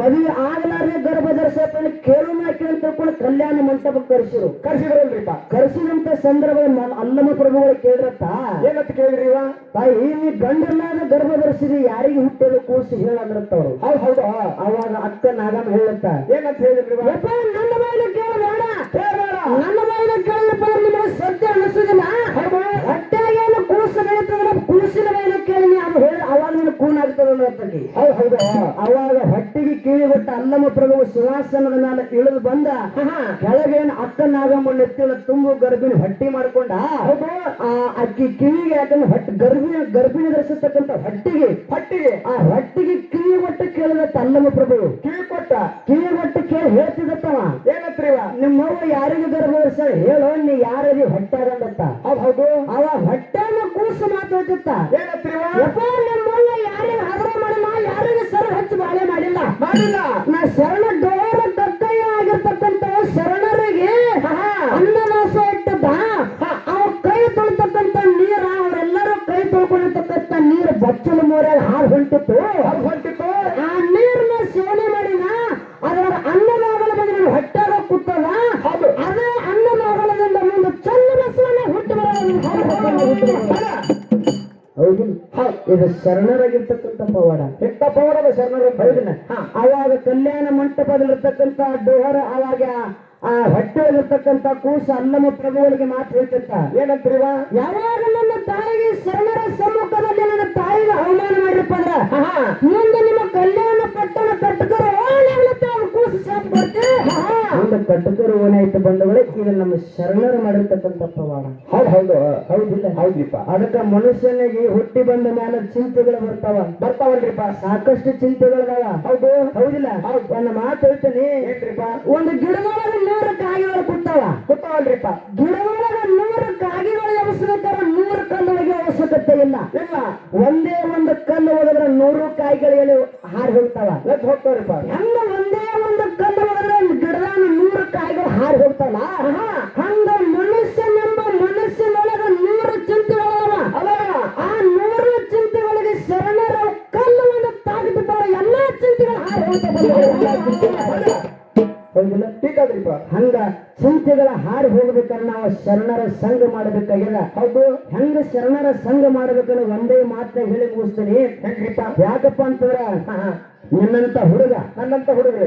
ಮದುವೆ ಆಗಲಾರ್ದೆ ಗರ್ಭ ಧರಿಸಕ್ಕೆ ಕೇಳು ನಾಕಿ ಅಂತ ತಿಳ್ಕೊಂಡು ಕಲ್ಯಾಣ ಮಂಟಪಕ್ಕೆ ಕರ್ಸಿದ್ರಲ್ರಿಪ್ಪ. ಕರೆಸಿದಂತ ಸಂದರ್ಭದ ಅಲ್ಲಮ ಪ್ರಭುಗಳು ಕೇಳಿರತ್ತ, ಏನಂತ ಕೇಳಿದ್ರಿ ಇವ? ತಾಯಿ ನೀ ಗಂಡಲ್ಲಾದ ಗರ್ಭ ಧರಿಸಿದಿ, ಯಾರಿಗೆ ಹುಟ್ಟೋದು ಕೂಸಿ ಹೇಳಂದ್ರತ್ತವ್ರು. ಹೌದು ಹೌದು. ಅವಾಗ ಅಕ್ಕ ನಾಗಮ್ಮ ಹೇಳತ್ತ, ಏನಂತ ಹೇಳಿದ್ರಿ? ನನ್ನ ಬಾಯಿನ ಕೇಳಬೇಡ, ನನ್ನ ಬಾಯಿನ ಕೇಳಪ್ಪ, ನಿಮಗೆ ಸತ್ಯ ಅನಿಸುದಿಲ್ಲ. ಹೊಟ್ಟೆಗೇನು ಕೂಸು ಬೆಳೀತದ್ರ ಕೂಸಿನ ಬಾಯಿನ ಕೇಳಿ ಅದು ಹೇಳಿ ಅವಾಗ ನೀನು ಕೂನ್ ಆಗ್ತದ. ಹೌದು ಹೌದು. ಅವಾಗ ಹೊಟ್ಟಿಗೆ ಕಿವಿ ಕೊಟ್ಟ ಅಲ್ಲಮ ಪ್ರಭು ಸಿಂಹಾಸನದ ಮೇಲೆ ಇಳಿದು ಬಂದ. ಕೆಳಗೇನು ಅಕ್ಕ ನಾಗಮ್ಮ ಎತ್ತಿಳ ತುಂಬು ಗರ್ಭಿಣಿ ಹೊಟ್ಟಿ ಮಾಡ್ಕೊಂಡ. ಅಕ್ಕಿ ಕಿವಿಗೆ ಯಾಕಂದ್ರೆ ಗರ್ಭಿಣಿ ಧರಿಸತಕ್ಕಂತ ಹೊಟ್ಟಿಗೆ ಆ ಹೊಟ್ಟಿಗೆ ಕಿವಿ ಕೊಟ್ಟು ಕೇಳಿದತ್ತ ಅಲ್ಲಮ ಪ್ರಭು. ಕಿವಿ ಕೊಟ್ಟು ಕೇಳಿ ಹೇಳ್ತಿದ್ದತ್ತವ, ಏನತ್ರಿವ? ನಿಮ್ಮವ್ವ ಯಾರಿಗೆ ಗರ್ಭ ಧರಿಸ ಹೇಳೋ, ನೀ ಯಾರಿಗೆ ಹೊಟ್ಟೆ ಆಗತ್ತ. ಹೌದು. ಅವ ಹೊಟ್ಟೆನ ಕೂಸು ಮಾತಾಡ್ತಿತ್ತ, ಏನತ್ರಿವ? ನಿಮ್ಮವ್ವ ಯಾರಿಗೆ ಹದ್ರ ಮಾಡಿಲ್ಲ, ಯಾರಿಗೆ ಸರ ಹಚ್ಚಿ ಬಾಳೆ ಮಾಡಿಲ್ಲ. ನಾ ಶರಣ ಡೋರ ದೊಡ್ಡಯ್ಯ ಆಗಿರ್ತಕ್ಕಂಥ ಶರಣರಿಗೆ ಅನ್ನದಾಸ ಇಟ್ಟದ್ದ. ಅವ ಕೈ ತೊಳ್ತಕ್ಕಂಥ ನೀರ, ಅವರೆಲ್ಲರೂ ಕೈ ತೊಳ್ಕೊಂಡಿರ್ತಕ್ಕಂಥ ನೀರು ಬಚ್ಚಲ ಮೋರ್ಯಾಗ ಹಾಲು ಹೊಂಟಿತ್ತು. ಆ ನೀರನ್ನ ಸೇವನೆ ಮಾಡಿನ ಅದರ ಅನ್ನದಾಗಲ ಬಂದ್ರೆ ಹೊಟ್ಟೆಗ ಕೂತದ. ಅದೇ ಅನ್ನದಾಗಲದಿಂದ ಮುಂದೆ ಚಂದ ಬಸವಣ್ಣ ಹುಟ್ಟಿ ಇದು ಶರಣರಾಗಿರ್ತಕ್ಕಂಥ ಪವಾಡ. ಪವಾಡದ ಶರಣರ ಹೌದಿನ? ಅವಾಗ ಕಲ್ಯಾಣ ಮಂಟಪದಲ್ಲಿರ್ತಕ್ಕಂಥ ಡೋಹರ ಅವಾಗ ಆ ಹೊಟ್ಟೆಯಲ್ಲಿರ್ತಕ್ಕಂಥ ಕೂಸು ಅಲ್ಲಮ ಪ್ರಭುಗಳಿಗೆ ಮಾತು ಹೇಳ್ತಿರ್ತ, ಏನಂತ್ರಿವ? ಯಾವಾಗ ನನ್ನ ತಾಯಿಗೆ ಶರಣರ ಸಮ್ಮುಖದಲ್ಲಿ ನನ್ನ ತಾಯಿಗೆ ಅವಮಾನ ಮಾಡಿರಪ್ಪ ಅಂದ್ರ ಮುಂದೆ ನಿಮ್ಮ ಕಲ್ಯಾಣ ಪಟ್ಟಣ ಕಟ್ಟಕರು ಕೂಸು ಸಾಕು ಬರ್ತೀವಿ. ಮುಂದೆ ಕಟ್ಟಕರು ಓನಾಯ್ತು ಬಂದವಳೆ. ಇದು ನಮ್ಮ ಶರಣರು ಮಾಡಿರ್ತಕ್ಕಂಥ ಪವಾಡ. ಹೌದು ಹೌದು. ಹೌದಿಲ್ಲ? ಹೌದ್ರಿಪ್ಪ. ಅದಕ್ಕೆ ಮನುಷ್ಯನಿಗೆ ಹುಟ್ಟಿ ಬಂದ ಮೇಲೆ ಚಿಂತೆಗಳು ಬರ್ತಾವಲ್ರಿಪ್ಪ. ಸಾಕಷ್ಟು ಚಿಂತೆಗಳದಾವ. ಹೌದು ಹೌದಿಲ್ಲ? ಒಂದು ಮಾತು ಹೇಳ್ತೀನಿ. ಏನ್ರಿಪ್ಪ? ಒಂದು ಗಿಡದೊಳಗೆ 100 ಕಾಯಿಗಳು ಕೂತಾವಲ್ರಿಪ್ಪ. ಗಿಡದೊಳಗೆ 100 ಕಾಯಿಗಳು ಎವಸ್ಬೇಕಾದ್ರೆ 100 ಕಲ್ಲುಗಳಿಗೆ ಅವಶ್ಯಕತೆ ಇಲ್ಲ. ಒಂದೇ ಒಂದು ಕಲ್ಲು ಹೋಗಿದ್ರೆ 100 ಕಾಯಿಗಳು ಹಾರಿ ಹೋಗ್ತಾವ. ಹೋಗ್ತಾವ್ರಿಪ್ಪ. ಹಂಗ ಒಂದೇ ಒಂದು ಕಲ್ಲು ಹೋಗಿದ್ರೆ ಗಿಡದ 100 ಕಾಯಿಗಳು ಹಾರಿ ಹೋಗ್ತಾವಲ್ಲ, ಹಂಗ ಮನುಷ್ಯನೊಳಗೆ 100 ಚಿಂತೆಗಳವ. ಆ 100 ಚಿಂತೆಗಳಿಗೆ ಶರಣರ ಕಲ್ಲು ಒಂದು ತಾಗಿಬಿಟ್ಟಾವ, ಎಲ್ಲಾ ಚಿಂತೆಗಳು ಹಾರಿ ಹೋಗ್ತಾವ. ಹಂಗ ಚಿಂತೆಗಳ ಹಾರಿ ಹೋಗ್ಬೇಕಾದ್ರೆ ನಾವು ಶರಣರ ಸಂಘ ಮಾಡಬೇಕಾಗಿಲ್ಲ. ಹೌದು. ಹೆಂಗ ಶರಣರ ಸಂಘ ಮಾಡ್ಬೇಕನ್ನ ಒಂದೇ ಮಾತನ್ನ ಹೇಳಿ ಮುಗಿಸ್ತೀನಿ. ಯಾಕಪ್ಪ ಅಂತಂದ್ರ ನಿನ್ನಂತ ಹುಡುಗ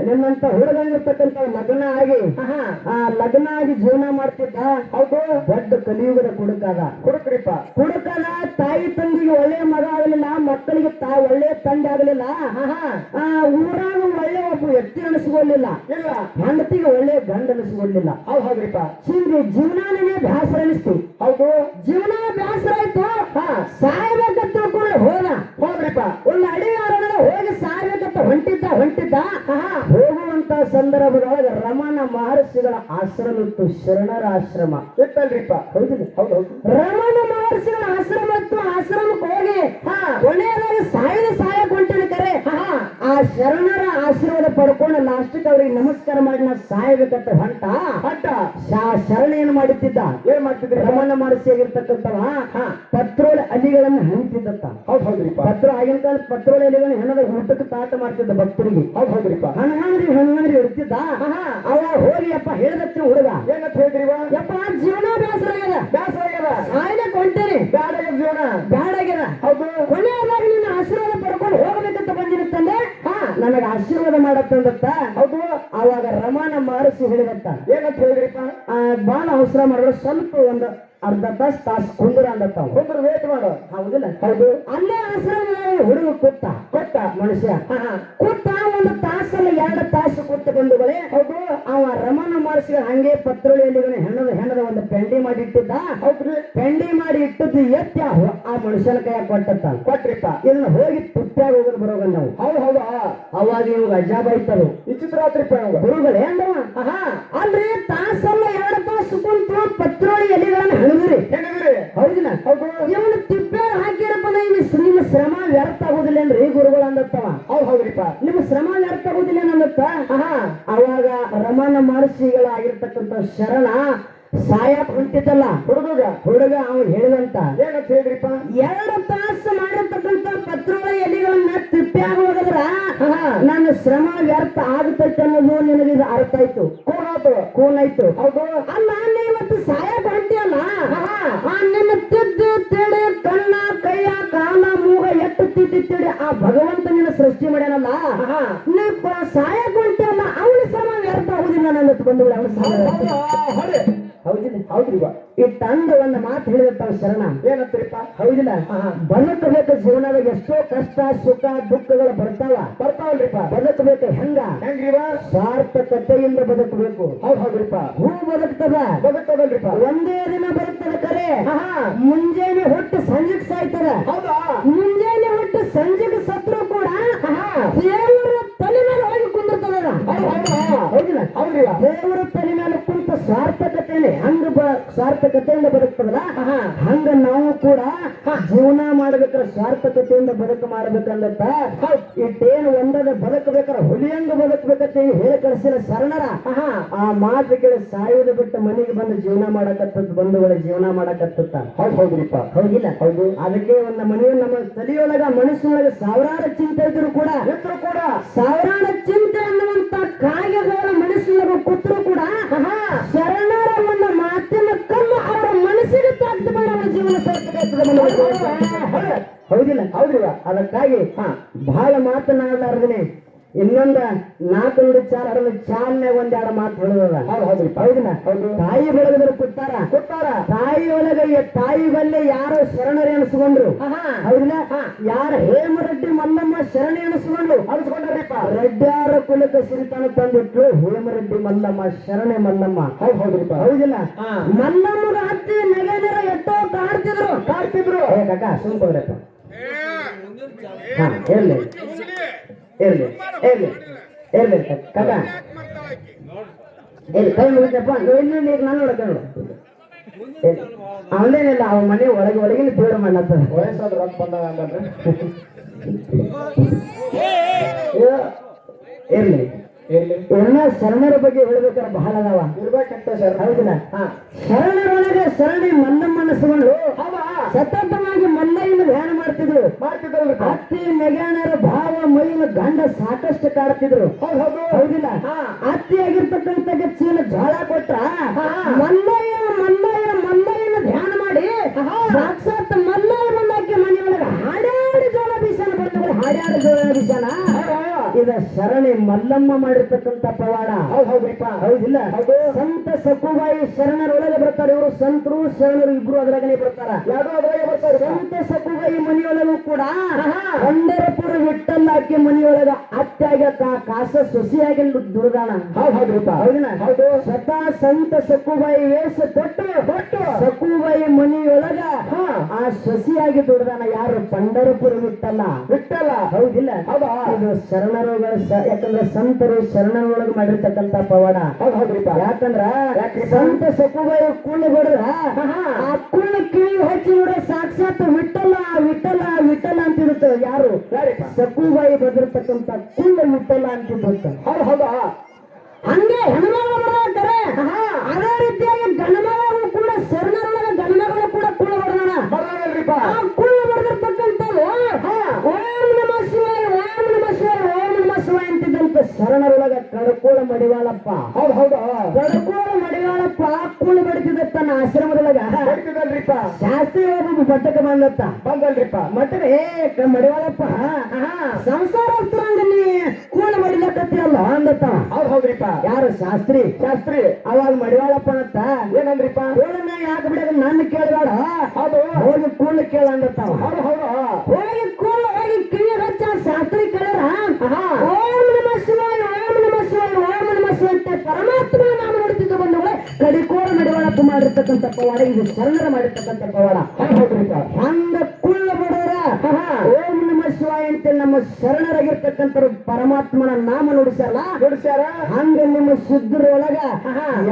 ನಿನ್ನಂತ ಹುಡುಗನಿರ್ತಕ್ಕಂಥ ಲಗ್ನ ಆಗಿ ಜೀವನ ಮಾಡ್ತಿದ್ದ. ಹೌದು. ದೊಡ್ಡ ಕಲಿಯುಗದ ಕುಡುಕದ ತಾಯಿ ತಂದಿಗೆ ಒಳ್ಳೆಯ ಮಗ ಆಗಲಿಲ್ಲ, ಮಕ್ಕಳಿಗೆ ಒಳ್ಳೆಯ ತಂದೆ ಆಗಲಿಲ್ಲ, ಊರಾಗ ಒಳ್ಳೆ ಒಬ್ಬ ವ್ಯಕ್ತಿ ಅನಿಸ್ಕೊಳ್ಳಿಲ್ಲ, ಹೆಂಡತಿಗೆ ಒಳ್ಳೆಯ ಗಂಡ ಅನಿಸ್ಕೊಳ್ಳಿಲ್ಲ. ಹೌದ್ರಿಪ್ಪ. ಹಿಂಗೆ ಜೀವನಾನೇ ಬ್ಯಾಸರ ಅನಿಸ್ತು. ಹೌದು. ಜೀವನ ಬ್ಯಾಸರ ಆಯ್ತು, ಸಾಯ್ಬೇಕಂತ ತಿಳ್ಕೊಂಡು ಹೋದ್ರಿಪ್ಪ. ಒಂದು ಅಡಿಯಾರ ಹೋಗಿ ಸಾಯ್ಬೇಕಂತ ಹೊಂಟಿದ್ದ. ಹೋಗುವಂತ ಸಂದರ್ಭದೊಳಗೆ ರಮಣ ಮಹರ್ಷಿಗಳ ಆಶ್ರಮ ಇತ್ತು, ಶರಣರ ಆಶ್ರಮ ಇತ್ತಲ್ರಿಪ್ಪ. ಹೌದಿಲ್ಲ? ಹೌದು. ರಮಣ ಮಹರ್ಷಿಗಳ ಆಶ್ರಮ ಇತ್ತು. ಆಶ್ರಮಕ್ಕೆ ಹೋಗಿ ಕೊನೆಯದಾಗಿ ಸಾಯಕ್ ಹೊಂಟಿನ ಕರೆ ಆ ಶರಣರ ಆಶೀರ್ವಾದ ಪಡ್ಕೊಂಡು ಲಾಸ್ಟಿಗೆ ಅವ್ರಿಗೆ ನಮಸ್ಕಾರ ಮಾಡಿ ನಾ ಸಾಯ್ಬೇಕಂತ ಹೊಂಟ ಶರಣ ಏನ್ ಮಾಡುತ್ತಿದ್ದ? ಏನ್ ಮಾಡ್ತಿದ್ರಿ? ರಮಣ ಮಹರ್ಷಿ ಆಗಿರ್ತಕ್ಕಂಥವ ಪತ್ರೋಳೆ ಅಲಿಗಳನ್ನು ಹಂಚಿದ್ದತ್ತ. ಹೌದ್ರಿಪ್ಪ. ಪತ್ರ ಆಗಿನ ಕಾಲ ಪತ್ರೋಳೆ ಅಲಿಗಳನ್ನು ಹೆಣದ ಊಟಕ್ಕೆ ತಾಟ ಮಾಡ್ತಿದ್ದ ಭಕ್ತರಿಗೆ. ಹೌದ್ರಿಪ್ಪ. ಹಣಗಂದ್ರಿ ಇಡ್ತಿದ್ದ. ಅವ ಹೋಗಿ ಅಪ್ಪ ಹೇಳಿದತ್ತ ಹುಡುಗ ಏನಂತ ಹೇಳಿದ್ರಿವ? ಯಪ್ಪ ಜೀವನ ಬ್ಯಾಸರ ಆಗ್ಯದ, ಸಾಯ್ಲಕ್ ಹೊಂಟೇನಿ, ಜೀವನ ಬ್ಯಾಡಾಗ್ಯದ. ಹೌದು. ಕೊನೆಯದಾಗಿ ನಿನ್ನ ಆಶೀರ್ವಾದ ಪಡ್ಕೊಂಡು ಹೋಗ್ಬೇಕಂತ ಬಂದಿರುತ್ತಾನೆ. ಆಶೀರ್ವಾದ ಮಾಡತ್ತಂದತ್ತ. ಹೌದು. ಅವಾಗ ರಮಣ ಮಹರ್ಷಿ ಹೇಳಿದತ್ತ, ಏನಂತ ಹೇಳಿದ್ರಿಪ್ಪ? ಬಾಳ ಅವಸರ ಮಾಡಿದ್ರೆ ಸ್ವಲ್ಪ ಒಂದು ಅರ್ಧ ತಾಸು ಕುಂದ್ರ ಅಂದತ್ತ. ಕುಂದ್ರ ವೇಟ್ ಮಾಡು. ಹೌದಿಲ್ಲ? ಹೌದು. ಅಲ್ಲೇ ಆಶ್ರಮದಲ್ಲಿ ಹುಡುಗ ಕೊಟ್ಟ ಮನುಷ್ಯ ಕೂತ ಒಂದು ತಾಸಲ್ಲ 2 ತಾಸು ಕೂತ ಬಂಧುಗಳೇ. ಹೌದು. ಅವ ರಮಣ ಮಹರ್ಷಿ ಹಂಗೆ ಪತ್ರೋಳಿಯಲ್ಲಿ ಹೆಣದ ಒಂದು ಪೆಂಡಿ ಮಾಡಿ ಇಟ್ಟಿದ್ದ. ಹೌದ್ರಿ. ಪೆಂಡಿ ಮಾಡಿ ಇಟ್ಟದ್ದು ಎತ್ತಿ ಆ ಮನುಷ್ಯನ ಕೈಯಾಗ ಕೊಟ್ರಿಪ್ಪ. ಇದನ್ನ ಹೋಗಿ ತುಟ್ಟ್ಯಾಗ ಹೋಗೋದು ಬರೋಗ ನಾವು. ಹೌದು. ಅವಾಗ ಇವಾಗ ಅಜ್ಜಾಬ ಇತ್ತದು. ವಿಚಿತ್ರ ಆತ್ರಿಪ್ಪ ಇವಾಗ. ಗುರುಗಳೇ ಅಂದವ. ಅಲ್ರಿ ತಾಸಲ್ಲ 2 ತಾಸು ಕುಂತು ಪತ್ರೋಳಿ ಎಲೆಗಳನ್ನ ಹೆಣದ್ರಿ. ಹೌದಿಲ್ಲ? ಇವನು ತಿಪ್ಪ್ಯಾಗ ಹಾಕಿರಪ್ಪ, ನಿಮ್ಮ ಶ್ರಮ ವ್ಯರ್ಥ ಆಗುದಿಲ್ಲ ಏನ್ರಿ ಗುರುಗಳು ಅಂದತ್ತವ. ಹೌದ್ರಿಪ್ಪ. ನಿಮ್ಮ ಶ್ರಮ ವ್ಯರ್ಥ ಆಗುದಿಲ್ಲ ಏನಂದತ್ತ. ಅವಾಗ ರಮಣ ಮಹರ್ಷಿಗಳಾಗಿರ್ತಕ್ಕಂಥ ಶರಣ ಸಾಯಕ್ ಹೊಂಟಿದ್ದಲ್ಲ ಹುಡುಗ ಅವ ಹೇಳಿದಂತ ಏನಂತ ಹೇಳಿದ್ರಿಪ್ಪ? 2 ತಾಸು ಮಾಡಿರ್ತಕ್ಕಂಥ ಪತ್ರೋಳ ಎಲೆಗಳನ್ನ ತಿಪ್ಪ್ಯಾಗ ಹೋಗದ್ರ ನನ್ನ ಶ್ರಮ ವ್ಯರ್ಥ ಆಗುತ್ತೈತೆ ಅನ್ನೋದು ನಿನಗೆ ಇದು ಅರ್ಥ ಆಯ್ತು. ಕೂನಾಯ್ತು. ಹೌದು. ಅಲ್ಲ ನೀ ಇವತ್ತು ಸಾಯಕ್ ಹೊಂಟಿಯಲ್ಲ, ನಿನ್ನ ತಿದ್ದು ತಿಳಿ ಕಣ್ಣ ಕೈಯ ಕಾಲ ಮೂಗ ಎಟ್ಟು ತಿದ್ದಿ ತಿಳಿ ಆ ಭಗವಂತ ನಿನ್ನ ಸೃಷ್ಟಿ ಮಾಡ್ಯಾನಲ್ಲ, ನೀ ಸಾಯಕ್ ಹೊಂಟಿಯಲ್ಲ, ಅವನ ಶ್ರಮ ವ್ಯರ್ಥ ಆಗುದಿಲ್ಲ ನನ್ನ ಬಂಧುಗಳು. ಅವನ ಹೌದ್ರಿಪ್ಪ. ಇಟ್ಟಂದು ಒಂದು ಮಾತು ಹೇಳಿರ್ತಾವ ಶರಣ. ಏನಂತ್ರಿಪ್ಪ? ಹೌದಿಲ್ಲ? ಬದುಕಬೇಕು ಜೀವನದಾಗ ಎಷ್ಟೋ ಕಷ್ಟ ಸುಖ ದುಃಖಗಳು ಬರ್ತಾವಲ್ರಿಪ್ಪ. ಬದುಕಬೇಕು ಹೆಂಗ್ರಿವ? ಸಾರ್ಥಕತೆಯಿಂದ ಬದುಕಬೇಕು. ಹೌದ್ರಿಪ್ಪ. ಹೂ ಬದುಕ್ತದಲ್ರಿಪ್ಪ. ಒಂದೇ ದಿನ ಬದುಕ್ತದ ಕರೆ. ಮುಂಜಾನೆ ಹುಟ್ಟು ಸಂಜೆಗೆ ಸಾಯ್ತದ. ಹೌದಾ? ಮುಂಜಾನೆ ಹುಟ್ಟು ಸಂಜೆಗೆ ಸತ್ರು ಕೂಡ ದೇವರ ತಲೆ ಮೇಲೆ ಹೋಗಿ ಕುಂದಿರ್ತದ. ಹೌದಿಲ್ಲ? ದೇವರ ತಲೆ ಮೇಲೆ ಕುಂತ ಸಾರ್ಥಕತೆಯಲ್ಲಿ ಸಾರ್ಥಕತೆಯಿಂದ ಬದುಕ್ತದಲ್ಲ, ಹಂಗ ನಾವು ಕೂಡ ಜೀವನ ಮಾಡ್ಬೇಕಾರ ಸ್ವಾರ್ಥಕತೆಯಿಂದ ಬದುಕು ಮಾಡ್ಬೇಕಂದತ್ತ. ಇಟ್ಟೇನು ಒಂದದ ಬದುಕಬೇಕಾರ ಹುಲಿಯಂಗ ಬದುಕಬೇಕಂತ ಹೇಳಿ ಕಳಿಸಿಲ್ಲ ಶರಣರ. ಆ ಮಾತು ಕೇಳಿ ಸಾಯುವುದು ಬಿಟ್ಟು ಮನೆಗೆ ಬಂದು ಜೀವನ ಮಾಡಕತ್ತ ಬಂಧುಗಳ ಜೀವನ ಮಾಡಕತ್ತ. ಹೌದ್ರಿಪ್ಪ. ಹೌದಿಲ್ಲ? ಹೌದು. ಅದಕ್ಕೆ ಒಂದು ಮನೆಯ ನಮ್ಮ ತಲೆಯೊಳಗ ಮನಸ್ಸಿನೊಳಗ ಸಾವಿರಾರು ಚಿಂತೆ ಇದ್ರು ಕೂಡ ಸಾವಿರಾರು ಚಿಂತೆ ಅನ್ನುವಂತ ಕಾಯಗಳ ಮನಸ್ಸಿನೊಳಗ ಕೂತ್ರು ಕೂಡ ಶರಣರ ಒಂದು ಮಾತಿನ ಕಲ್ಲು ಅವರ ಮನಸ್ಸಿಗೆ ತಾಕ್ತ ಮಾಡಿ ಅವರ ಜೀವನ ಹೌದಿಲ್ಲ? ಹೌದಿಲ್ಲ? ಅದಕ್ಕಾಗಿ ಬಹಳ ಮಾತನಾಡಲಾರ್ದನೆ ಇನ್ನೊಂದ 4 ನುಡಿ ಚಾಲನೆ 1-2 ಮಾತು ಹೇಳೋದ. ಹೌದಿಲ್ಲ? ತಾಯಿ ಬೆಳಗದ್ರು ಕೊಟ್ಟಾರ. ತಾಯಿ ಒಳಗೆ ತಾಯಿ ಬಲ್ಲೆ ಯಾರು ಶರಣರು ಎನಿಸ್ಕೊಂಡ್ರು. ಹೌದಿಲ್ಲ? ಯಾರ ಹೇಮರೆಡ್ಡಿ ಮಲ್ಲಮ್ಮ ಶರಣ ಎನಿಸ್ಕೊಂಡ್ರಿಪ್ಪ. ರೆಡ್ಡಿಯಾರ ಕುಲಕ ಸಿರಿತನ ತಂದಿಟ್ರು ಹೇಮರೆಡ್ಡಿ ಮಲ್ಲಮ್ಮ ಶರಣೆ ಮಲ್ಲಮ್ಮ. ಹೌದಿಲ್ಲ? ಮಲ್ಲಮ್ಮಗ ಹತ್ತಿ ನೆಗೆದರ ಎಷ್ಟೋ ಕಾಡ್ತಿದ್ರು. ಕಾಕ ಸುಮ್ಕೋದ್ರಪ್ಪ. ಇರ್ಲಿ ಕಗ ಕೈ ಮುಗಿತಪ್ಪ. ನಾನು ನೋಡಕ ನೋಡು ಅವನೇನಿಲ್ಲ, ಅವನ ಮನೆ ಒಳಗಿನ ದೇವ್ರ ಮಣ್ಣತ್ತದ. ವಯಸ್ಸಾದ ರೊಕ್ಕ ಬಂದಾಗ ಇರ್ಲಿ ಎಲ್ಲ ಶರಣರ ಬಗ್ಗೆ ಹೇಳ್ಬೇಕಾರ ಬಹಳ ಅದಾವ. ಇರ್ಬೇಕಂತ ಸರ್. ಹೌದಿಲ್ಲ? ಶರಣರೊಳಗೆ ಶರಣಿ ಮಲ್ಲಮ್ಮನಸ್ಕೊಂಡು ಸತತವಾಗಿ ಮಲ್ಲಯ್ಯನ ಧ್ಯಾನ ಮಾಡ್ತಿದ್ರು. ಅತ್ತಿ ನೆಗಾಣರ ಭಾವ ಮೈನ ಗಂಡ ಸಾಕಷ್ಟು ಕಾಡ್ತಿದ್ರು. ಹೌದಿಲ್ಲ? ಅತ್ತಿ ಆಗಿರ್ತಕ್ಕಂಥ ಚೀಲ ಜೋಳ ಕೊಟ್ರ ಮಲ್ಲಯ್ಯನ ಧ್ಯಾನ ಮಾಡಿ ಸಾಕ್ಷಾತ್ ಮಲ್ಲಯ್ಯ ಬಂದಾಕಿ ಮನೆಯೊಳಗೆ ಹಾಡ್ಯಾಡಿ ಜೋಳ ಬೀಸನ ಬಂದವರು. ಹಾಡ್ಯಾಡಿ ಜೋಳ ಬೀಸನ ಇದ ಶರಣಿ ಮಲ್ಲಮ್ಮ ಮಾಡಿರ್ತಕ್ಕಂಥ ಪವಾಡ. ಹೌದಿಲ್ಲ? ಸಂತ ಸಕುಬಾಯಿ ಶರಣರೊಳಗೆ ಬರ್ತಾರೆ. ಇವರು ಸಂತರು ಶರಣರು ಇಬ್ರು ಅದ್ರಾಗನೆ ಬರ್ತಾರ. ಸಂತ ಸಕುಬಾಯಿ ಮನೆಯೊಳಗೂ ಕೂಡ ಪಂಡರಪುರ ವಿಠ್ಠಲ ಆಕಿ ಮನೆಯೊಳಗ ಅತ್ತಾಗ ಕಾಸ ಸೊಸಿಯಾಗಿ ದುರ್ದಾನ. ಹೌದಿಲ್ಲ? ಸ್ವತಃ ಸಂತ ಸಕುಬಾಯಿ ವೇಷ ತೊಟ್ಟು ಸಕುಬಾಯಿ ಮನೆಯೊಳಗ ಆ ಸೊಸಿಯಾಗಿ ದುರ್ದಾನ. ಯಾರು? ಪಂಡರಪುರ ವಿಠ್ಠಲ. ಹೌದಿಲ್ಲ? ಇದು ಶರಣರು ಯಾಕಂದ್ರೆ ಸಂತರು ಶರಣರೊಳಗೆ ಮಾಡಿರ್ತಕ್ಕಂಥ ಪವಾಡ. ಯಾಕಂದ್ರ ಸಂತ ಸಕುಬಾಯಿ ಕುಳ್ಳು ಬಡದ್ರ ಆ ಕುಳ್ಳು ಕಿವಿ ಹಚ್ಚಿ ನೋಡ ಸಾಕ್ಷಾತ್ ವಿಠಲ ಅಂತಿರುತ್ತೆ. ಯಾರು? ಸಕುಬಾಯಿ ಬದಿರ್ತಕ್ಕಂಥ ಕುಳ್ಳು ವಿಠಲ ಅಂತಿರುತ್ತೆ. ಹಂಗೆ ಹೆಣ್ಮಗಳು ಬರತಾರೆ. ಅದೇ ರೀತಿಯಾಗಿ ಗಣಮಗಳು ಕೂಡ ಶರಣರೊಳಗೆ ಗಣಮಗಳು ಕೂಡ ಕುಳ್ಳು ಬಡದಾನ. ಆ ಕುಳ್ಳು ಬರೆದಿರ್ತಕ್ಕಂಥದ್ದು ಓಂ ನಮ ಶಿವಾಯ ಓಂ ನಮ ಶಿವಾಯ ಓಂ ನಮ ಶಿವಾಯ ಅಂತಿದ್ದಂತ ಶರಣರೊಳಗ ಕಡಕೋಳ ಮಡಿವಾಳಪ್ಪ. ಹೌದು ಹೌದು ಕಡಕೋಳ ಮಡಿವಾಳಪ್ಪ ಕೂಳು ಬಡಿತಿದ್ದ ತನ್ನ ಆಶ್ರಮದೊಳಗ ಬರ್ತದಲ್ರಿಪ್ಪ. ಶಾಸ್ತ್ರಿ ಒಬ್ಬ ಮಠಕ್ಕೆ ಬಂದತ್ತ. ಬಂದಲ್ರಿಪ್ಪ. ಮಠದ ಮಡಿವಾಳಪ್ಪ ಸಂಸಾರಸ್ಥರಂಗಲ್ಲಿ ಕೂಳು ಬಡಿಲಕತ್ತಿರಲ್ಲ ಅಂದತ್ತ. ಹೌದು ಹೌದ್ರಿಪ್ಪ. ಯಾರು ಶಾಸ್ತ್ರಿ? ಶಾಸ್ತ್ರಿ ಅವಾಗ ಮಡಿವಾಳಪ್ಪನತ್ತ ಏನಂದ್ರಿಪ್ಪ? ಕೂಳನ್ನ ಯಾಕೆ ಬಿಡಕ ನನ್ನ ಕೇಳಬೇಡ, ಹೌದು ಹೋಗಿ ಕೂಳು ಕೇಳ ಅಂದತ್ತವ. ಹೌದು ಹೌದು ಹೋಗಿ ಕೂಳು ಹೋಗಿ ಕಿವಿ ಹಚ್ಚ ಶಾಸ್ತ್ರಿ ಕೇಳರ ಓಂ ನಮ ಶಿವಾಯ ಓಂ ನಮ ಶಿವಾಯ ಓಂ ನಮ ಶಿವಾಯ ಅಂತ ಪರಮಾತ್ಮ ನಾಮ ನೋಡ್ತಿದ್ದ ಬಂದವಳೆ ಕಡಿಕೋಳ ಮಡಿವಾಳಪ್ಪ ಮಾಡಿರ್ತಕ್ಕಂಥ ಪವಾಡ, ಇದು ಶರಣರ ಮಾಡಿರ್ತಕ್ಕಂಥ ಪವಾಡ. ಹೌದ್ರಿಪ್ಪ. ಹಂಗ ಕುಳ್ಳ ಬಡವರ ಓಂ ನಮ ಶಿವಾಯ ಅಂತ ನಮ್ಮ ಶರಣರಾಗಿರ್ತಕ್ಕಂಥ ಪರಮಾತ್ಮನ ನಾಮ ನುಡಿಸಲ್ಲ ನುಡಿಸ್ಯಾರ. ಹಂಗ ನಿಮ್ಮ ಸಿದ್ಧರೊಳಗ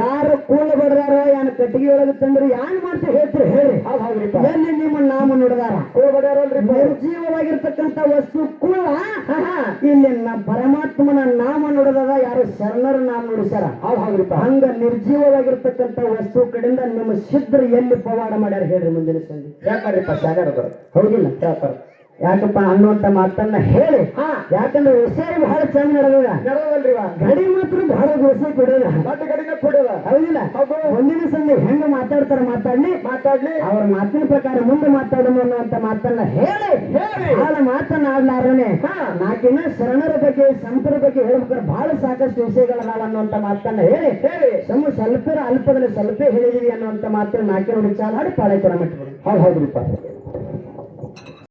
ಯಾರು ಕೂಳ ಬಡದಾರ ಯಾನ ಕಟ್ಟಿಗೆ ಒಳಗ ತಂದ್ರೆ ಯಾನ್ ಮಾಡ್ತೀವಿ ಹೇಳ್ತೀರಿ ಹೇಳ್ರಿ. ಹೌದು ಹೌದ್ರಿಪ್ಪ. ಎಲ್ಲಿ ನಿಮ್ಮ ನಾಮ ನುಡಿದಾರ ಹೋಗ್ಬಡ್ಯಾರಲ್ರಿಪ್ಪ. ನಿರ್ಜೀವವಾಗಿರ್ತಕ್ಕಂಥ ವಸ್ತು ಕುಳ್ಳ ಇಲ್ಲಿ ಪರಮಾತ್ಮನ ನಾಮ ನುಡಿದದ ಯಾರು ಶರಣರ ನಾಮ ನುಡಿಸ್ಯಾರ. ಹೌದು ಹೌದ್ರಿಪ್ಪ. ಹಂಗ ನಿರ್ಜೀವವಾಗಿರ್ತಕ್ಕಂಥ ವಸ್ತು ಕಡೆಯಿಂದ ನಿಮ್ಮ ಸಿದ್ಧರು ಎಲ್ಲಿ ಪವಾಡ ಮಾಡ್ಯಾರ ಹೇಳ್ರಿ ಮುಂದಿನ ಸಂಧಿ. ಯಾಕಂದ್ರಿಪ್ಪ ಶಾಗರದರು ಹೌದಿಲ್ಲ? ಹೇಳ್ತಾರ. ಯಾಕಪ್ಪ ಅನ್ನುವಂತ ಮಾತನ್ನ ಹೇಳಿ, ಯಾಕಂದ್ರೆ ವಿಷಯ ಬಹಳ ಚಂದ ನಡೆದ, ನಡೆದಲ್ರಿವ. ಗಡಿ ಮಾತ್ರ ಬಹಳ ವಿಷಯ ಕೊಡೋದ, ಮತ್ತೆ ಕಡಿನ ಕೊಡದ. ಹೌದಿಲ್ಲ? ಹೌದು. ಮುಂದಿನ ಸಂಧಿ ಹೆಂಗ ಮಾತಾಡ್ತಾರ ಮಾತಾಡ್ಲಿ ಅವ್ರ ಮಾತಿನ ಪ್ರಕಾರ ಮುಂದೆ ಮಾತಾಡೋಣ ಅನ್ನುವಂತ ಮಾತನ್ನ ಹೇಳಿ ಬಹಳ ಮಾತನ್ನ ಆಡ್ಲಾರನೆ ನಾಕಿನ್ನ ಶರಣರ ಬಗ್ಗೆ ಸಂತರ ಬಗ್ಗೆ ಹೇಳ್ಬೇಕಾದ್ರೆ ಬಹಳ ಸಾಕಷ್ಟು ವಿಷಯಗಳದಾವ ಅನ್ನುವಂತ ಮಾತನ್ನ ಹೇಳಿ ಸ್ವಲ್ಪ ಅಲ್ಪದಲ್ಲಿ ಸ್ವಲ್ಪ ಹೇಳಿದೀವಿ ಅನ್ನುವಂತ ಮಾತನ್ನ ನಾಲ್ಕೇ ನೋಡಿ ಚಾಲ ಮಾಡಿ ಪಾಳೆ ಕೊಡ ಮಟ್ಟಿದ್ರು. ಹೌದು ಹೌದ್ರಿಪ್ಪ.